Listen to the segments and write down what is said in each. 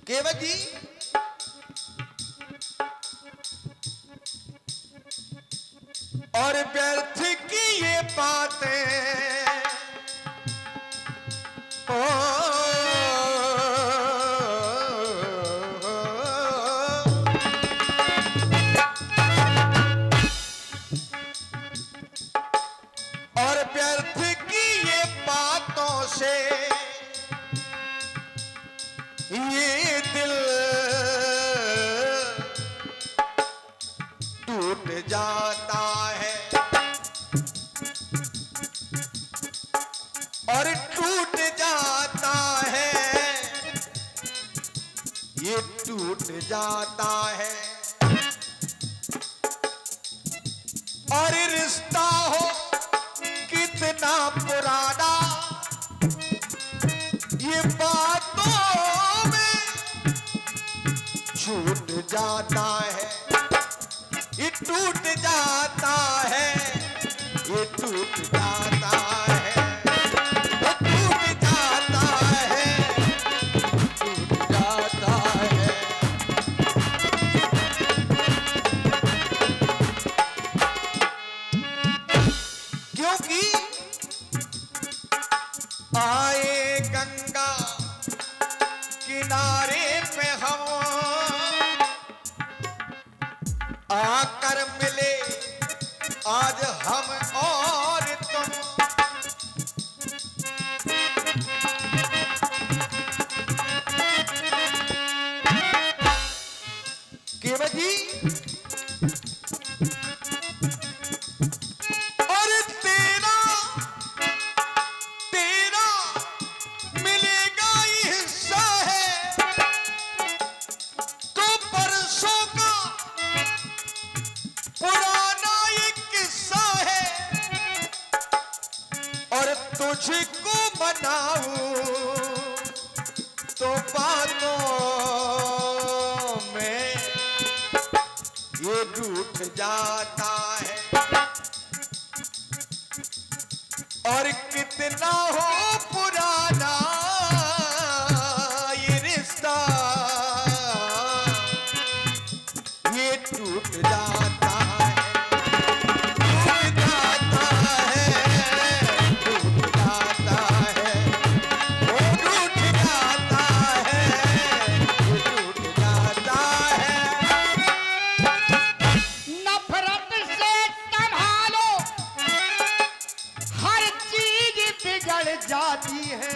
केवट जी और व्यर्थ की ये बातें और व्यर्थ की ये बातों से ये दिल टूट जाता है और टूट जाता है, ये टूट जाता है। और रिश्ता हो कितना पुराना, ये बातों में छूट जाता है, ये टूट जाता है, ये टूट जाता है, ये टूट जाता है, टूट जाता है। क्योंकि आए गंगा किनारे पे हम आकर मिले आज हम और तुम। केवट जी और तेरा तेरा मिलेगा ये हिस्सा है तो परसों का पुराना ये किस्सा है। और तुझको मनाऊं तो बातों में ये रूठ जाता है। और कितना हो पुराना ये रिश्ता, ये टूट जाता है, टूट जाता है, टूट जाता है, वो टूट जाता है, ये टूट जाता है। नफरत से संभालो, हर चीज बिगड़ जाती है।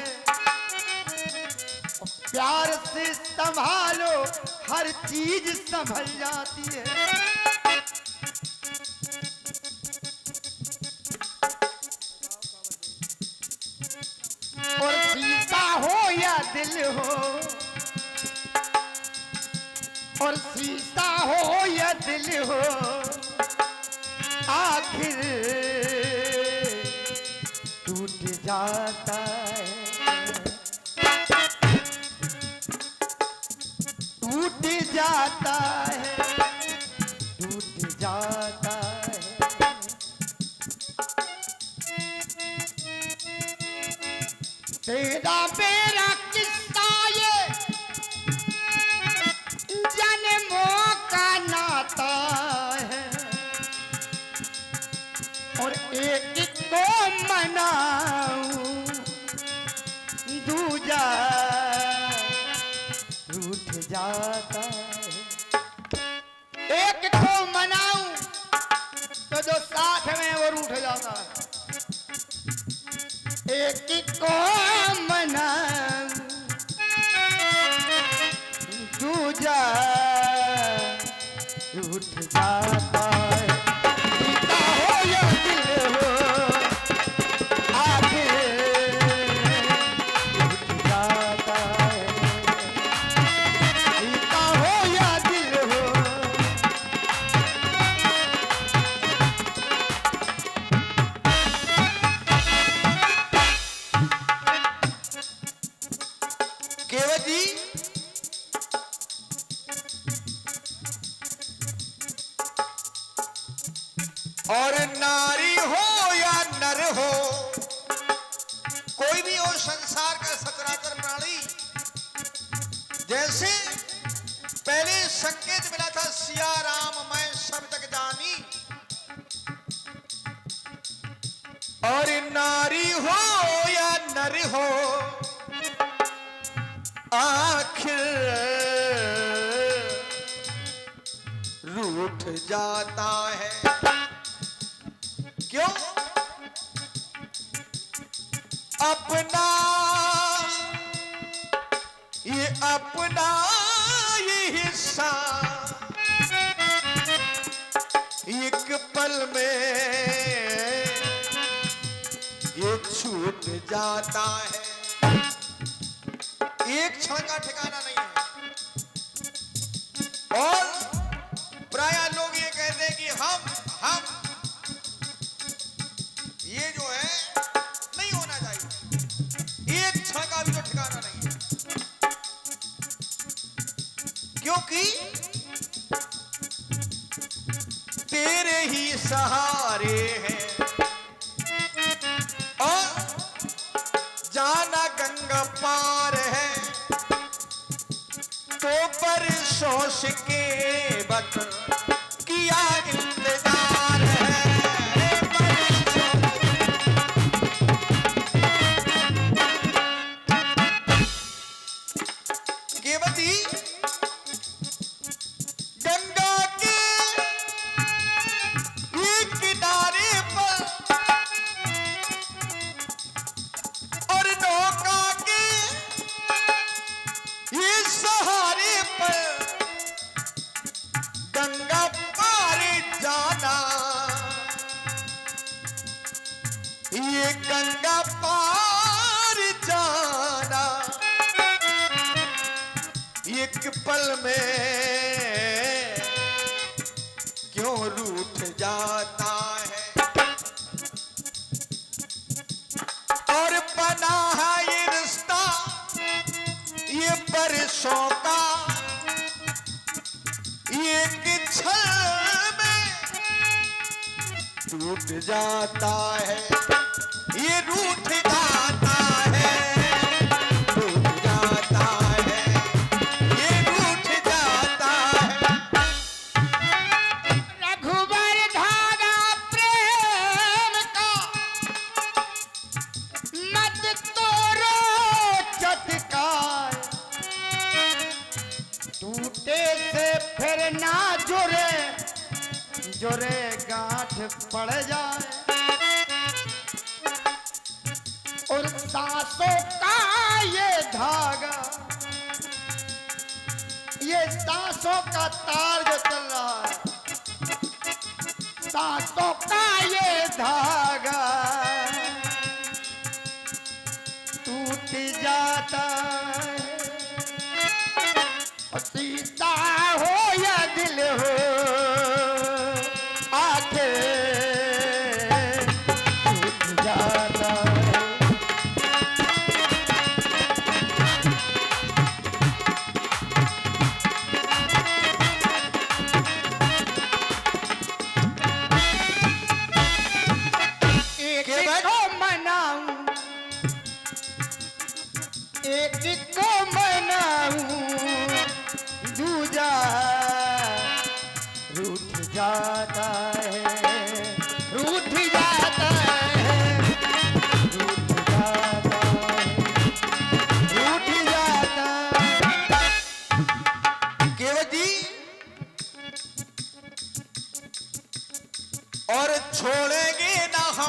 प्यार से संभालो, हर चीज संभल जाती है। और सीता हो या दिल हो, और सीता हो या दिल हो, आखिर टूट जाता है, टूट जाता है, टूट जाता है। तेरा मेरा किस्सा ये जन्मों का नाता है। और एक को मनाऊं दूजा रूठ जाता है। एक को मनाऊं तो जो साथ में वो रूठ जाता है। एक को मनाऊं दूजा रूठ जाता है। सीता हो या दिल हो, आखिर रूठ जाता है। सीता हो या दिल हो, केवट जी और नारी हो या नर हो, कोई भी हो संसार का सचराचर प्राणी, जैसे पहले संकेत मिला था सिया राम मैं सब तक जानी, और नारी हो या नर हो आखिर रूठ जाता है। क्यों? अपना ये हिस्सा एक पल में ये छूट जाता है। एक क्षण का ठिकाना नहीं है। और प्राय लोग ये कहते हैं कि हम ये जो है नहीं होना चाहिए। एक क्षण का भी तो ठिकाना नहीं है, क्योंकि तेरे ही सहारे हैं। और जाना गंगा पार है तो परसों के वक्त किया इंतजार है। केवती गंगा के एक किनारे पर और नौका के ये सहारे पर गंगा पार जाना, ये गंगा पार जाना एक पल में क्यों रूठ जाता है। और बना है ये रिश्ता ये बरसों का, ये क्षण में टूट जाता है। ये रूठ जाता है, रूठ जाता है, ये रूठ जाता है। रघुबर धागा प्रेम का मत तोड़ो चटकार, टूटे से फिर ना जुड़े जुड़े गांठ पड़ जाए। और सांसों का ये धागा, ये सांसों का तार जो चल रहा है, सांसों का ये धागा टूट जाता है। और सीता हो या दिल हो आके टूट जाता है। एक को मनाऊं, एक को मनाऊं, दूजा रूठ जाता है, रूठ जाता है, रूठ जाता है, रूठ जाता है। केवटी और छोड़ेंगे ना हम,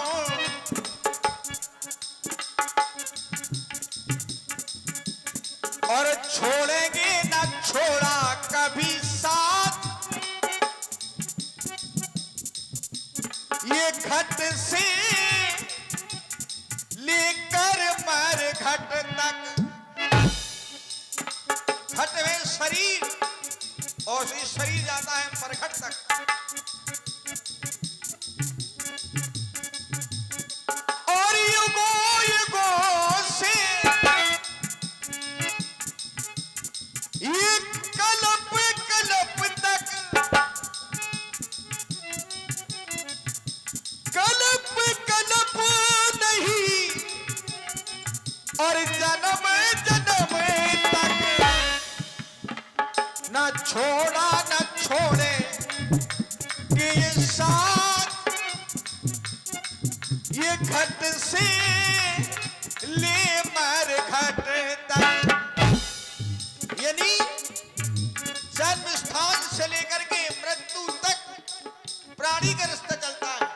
और छोड़ेंगे ना छोड़ा कभी साथ, ये घट से लेकर मर घट तक, घट में शरीर और फिर शरीर जाता है मरघट तक। और युगों युगों से ये कलप कलप तक, कलप कलप नहीं और जन्म जन्म तक छोड़ा न छोड़े कि ये साथ ये घट से ले मर घट तक, यानी जन्म स्थान से लेकर के मृत्यु तक प्राणी का रास्ता चलता है,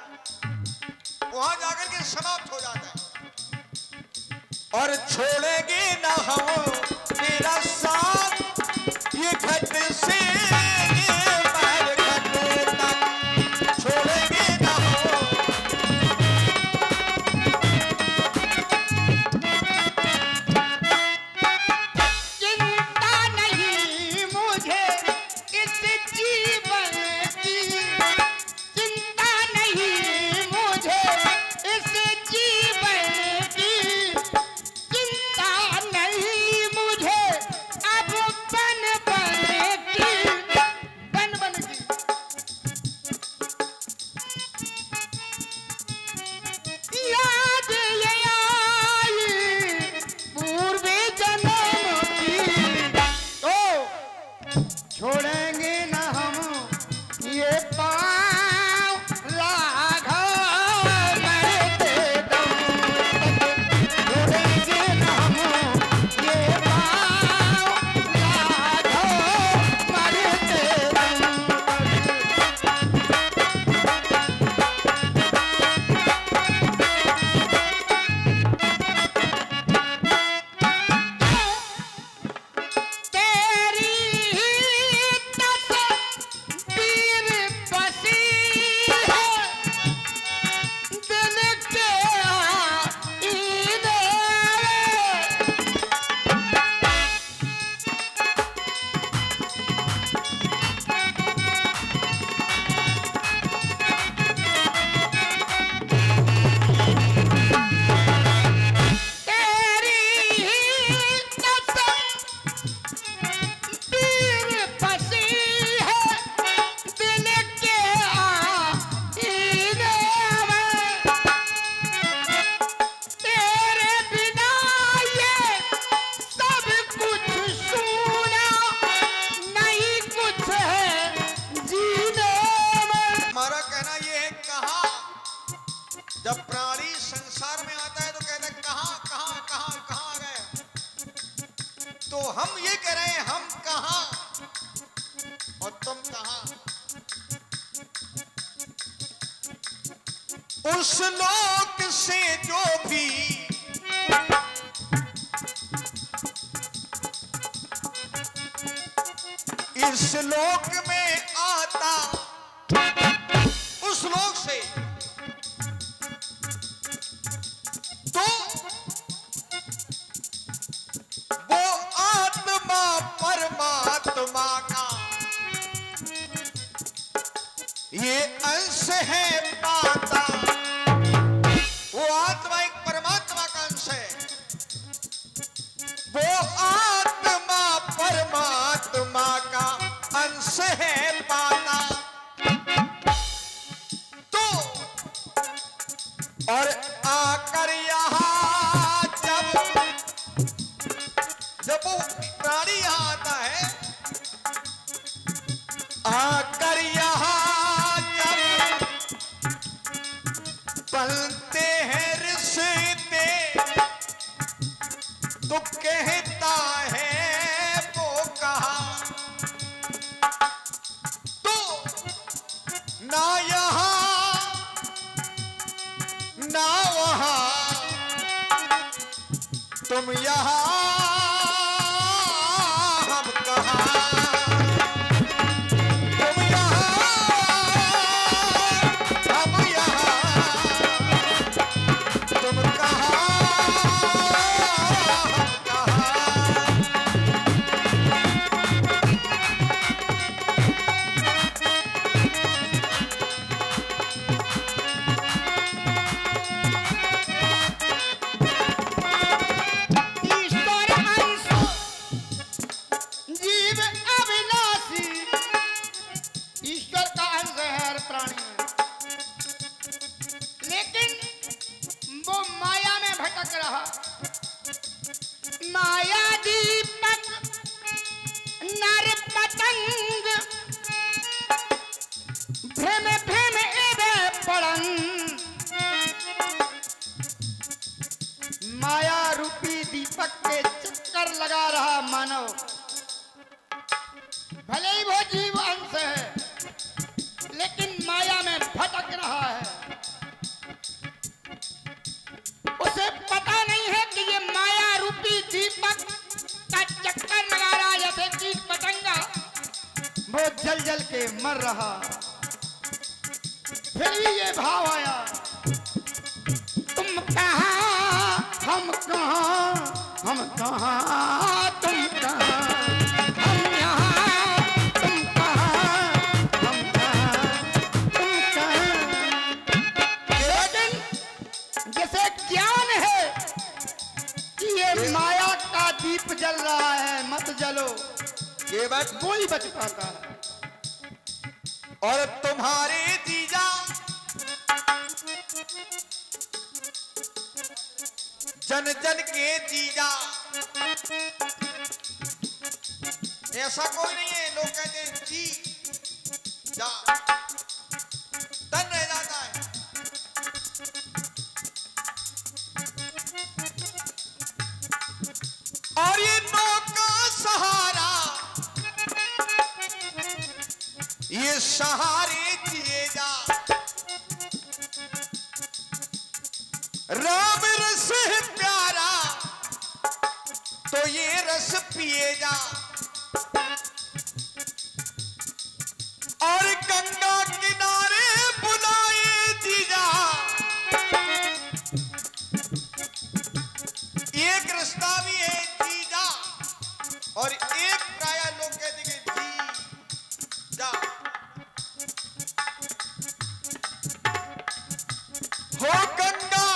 वहां जाकर के समाप्त हो जाता है। और छोड़ेंगे ना हम तेरा साथ ये घट से मर घट तक, छोड़ेंगे ना हम। चिंता नहीं मुझे इस जीवन की, चिंता नहीं मुझे इस जीवन की, चिंता नहीं मुझे अब बन बन की। याद ये आई पूर्व जन्म की, तो छोड़ेंगे न हम ये पाँव लाघव मरते दम तक, छोड़ेंगे न हम ये पाँव लाघव मरते दम तक। तेरी ही तस्वीर बसी है दिल के आईने में। तेरी ही तस्वीर बसी है दिल के आईने में। तेरे बिना ये सब कुछ सूना, नहीं कुछ है जीने में। हमारा कहना ये है, कहाँ जब प्राणी संसार में आता है तो कहता है कहाँ कहाँ कहाँ कहाँ गए, तो हम ये कह रहे हैं हम कहाँ और तुम कहाँ। उस लोक से जो भी इस लोक में आता, उस लोक से तो वो आत्मा परमात्मा का ये अंश है पाता। वो आत्मा एक परमात्मा का अंश है, वो आत्मा परमात्मा का अंश है पाता। तो और आकर यहाँ जब वो प्राणी यहाँ आता है, आकर यहाँ जब बनते हैं रिश्ते, तो कहता है वो कहा, तो ना यहाँ ना वहाँ, तुम यहाँ हम कहाँ, तुम यहाँ हम यहाँ, तुम कहाँ हम कहाँ। ईश्वर जल के मर रहा। फिर भी ये भाव आया, तुम कहाँ हम कहाँ, हम कहाँ तुम कहाँ, हम यहाँ तुम कहाँ, हम कहाँ तुम कहाँ। लेकिन जैसे ज्ञान है कि ये माया का दीप जल रहा है, मत जलो, ये बात कोई बच पाता है। और तुम्हारे जीजा जन जन के जीजा, ऐसा कोई नहीं है। लोग कहते हैं जी जा, तन रह जाता है। और ये नौका सहारा, ये सहारे जिए जा, राम रस है प्यारा तो ये रस पिए जा। और गंगा किनारे बुलाए जीजा, एक रास्ता भी है जीजा, और एक प्राय लोग कहते हैं जी जा। हो गंगा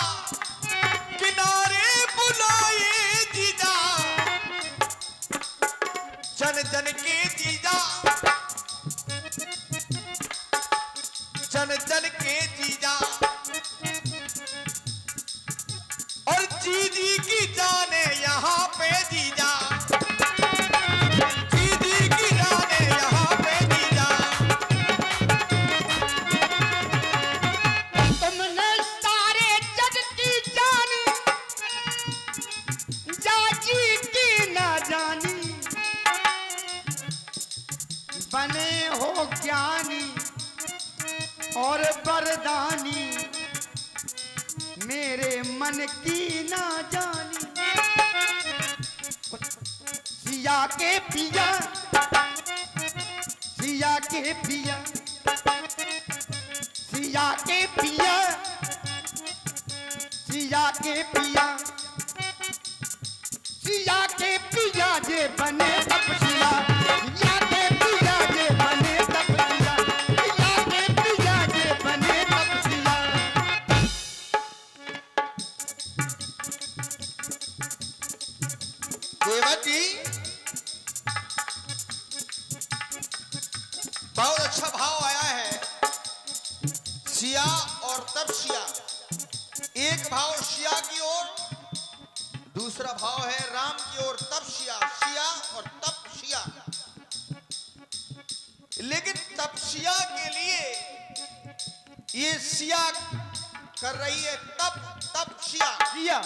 किनारे बुलाए जीजा, जन जन के जीजा, जन जन के जीजा। और जीजी की जाने यहाँ पे जीजा, जीजी की जाने यहाँ पे जीजा। तुमने सारे जग की जानी, जाजी की ना जानी, बने हो ज्ञानी और वरदानी, मेरे मन की ना जानी। सिया के पिया, सिया के पिया, सिया के पिया, सिया के पिया, सिया के पिया जे बने तपसिया, सिया के पिया जे बने तपसिया, सिया के पिया जे बने तपसिया। देवती बहुत अच्छा भाव आया है, सिया और तपसिया। एक भाव सिया की ओर, दूसरा भाव है राम की ओर तपसिया, सिया और तपसिया। लेकिन तपसिया के लिए ये सिया कर रही है तप, तपसिया। सिया